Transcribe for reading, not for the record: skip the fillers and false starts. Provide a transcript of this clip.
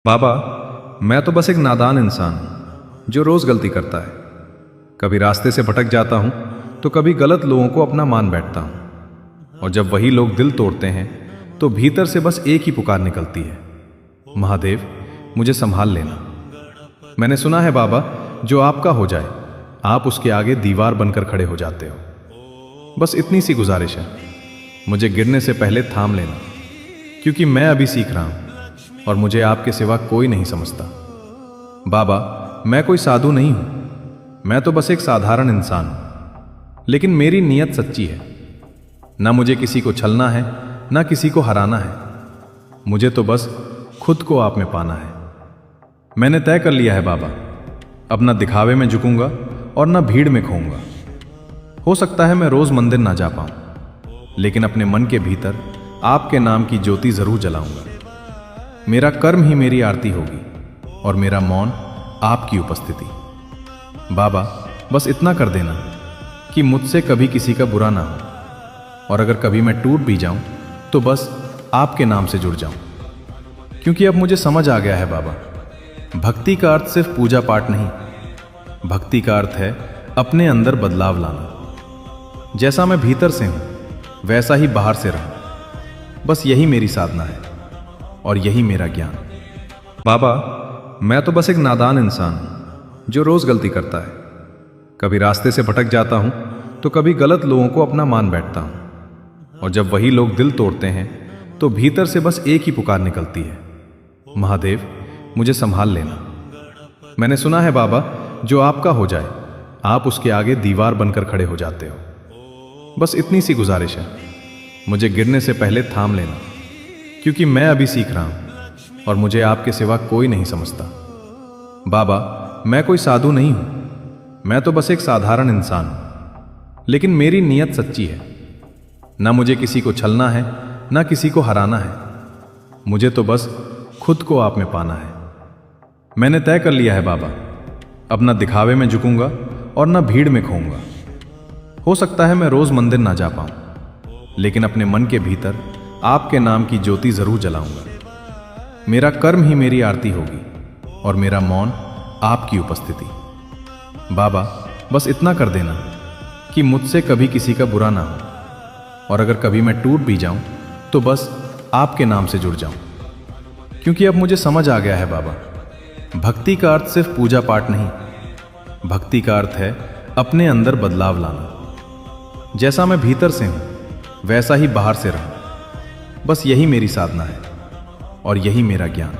बाबा, मैं तो बस एक नादान इंसान हूं जो रोज गलती करता है। कभी रास्ते से भटक जाता हूं तो कभी गलत लोगों को अपना मान बैठता हूं, और जब वही लोग दिल तोड़ते हैं तो भीतर से बस एक ही पुकार निकलती है, महादेव मुझे संभाल लेना। मैंने सुना है बाबा, जो आपका हो जाए आप उसके आगे दीवार बनकर खड़े हो जाते हो। बस इतनी सी गुजारिश है, मुझे गिरने से पहले थाम लेना, क्योंकि मैं अभी सीख रहा हूं और मुझे आपके सिवा कोई नहीं समझता। बाबा, मैं कोई साधु नहीं हूं, मैं तो बस एक साधारण इंसान हूं, लेकिन मेरी नीयत सच्ची है। ना मुझे किसी को छलना है, ना किसी को हराना है। मुझे तो बस खुद को आप में पाना है। मैंने तय कर लिया है बाबा, अब ना दिखावे में झुकूंगा और ना भीड़ में खोऊंगा। हो सकता है मैं रोज मंदिर ना जा पाऊं, लेकिन अपने मन के भीतर आपके नाम की ज्योति जरूर जलाऊंगा। मेरा कर्म ही मेरी आरती होगी और मेरा मौन आपकी उपस्थिति। बाबा, बस इतना कर देना कि मुझसे कभी किसी का बुरा ना हो, और अगर कभी मैं टूट भी जाऊं तो बस आपके नाम से जुड़ जाऊं। क्योंकि अब मुझे समझ आ गया है बाबा, भक्ति का अर्थ सिर्फ पूजा पाठ नहीं, भक्ति का अर्थ है अपने अंदर बदलाव लाना। जैसा मैं भीतर से हूं वैसा ही बाहर से रहूं। बस यही मेरी साधना है और यही मेरा ज्ञान। बाबा, मैं तो बस एक नादान इंसान हूं जो रोज गलती करता है। कभी रास्ते से भटक जाता हूं तो कभी गलत लोगों को अपना मान बैठता हूं, और जब वही लोग दिल तोड़ते हैं तो भीतर से बस एक ही पुकार निकलती है, महादेव मुझे संभाल लेना। मैंने सुना है बाबा, जो आपका हो जाए आप उसके आगे दीवार बनकर खड़े हो जाते हो। बस इतनी सी गुजारिश है, मुझे गिरने से पहले थाम लेना, क्योंकि मैं अभी सीख रहा हूं और मुझे आपके सिवा कोई नहीं समझता। बाबा, मैं कोई साधु नहीं हूं, मैं तो बस एक साधारण इंसान हूं, लेकिन मेरी नीयत सच्ची है। ना मुझे किसी को छलना है, ना किसी को हराना है। मुझे तो बस खुद को आप में पाना है। मैंने तय कर लिया है बाबा, अब ना दिखावे में झुकूंगा और ना भीड़ में खोऊंगा। हो सकता है मैं रोज मंदिर ना जा पाऊं, लेकिन अपने मन के भीतर आपके नाम की ज्योति जरूर जलाऊंगा। मेरा कर्म ही मेरी आरती होगी और मेरा मौन आपकी उपस्थिति। बाबा, बस इतना कर देना कि मुझसे कभी किसी का बुरा ना हो, और अगर कभी मैं टूट भी जाऊं तो बस आपके नाम से जुड़ जाऊं। क्योंकि अब मुझे समझ आ गया है बाबा, भक्ति का अर्थ सिर्फ पूजा पाठ नहीं, भक्ति का अर्थ है अपने अंदर बदलाव लाना। जैसा मैं भीतर से हूं वैसा ही बाहर से रहूं। बस यही मेरी साधना है और यही मेरा ज्ञान।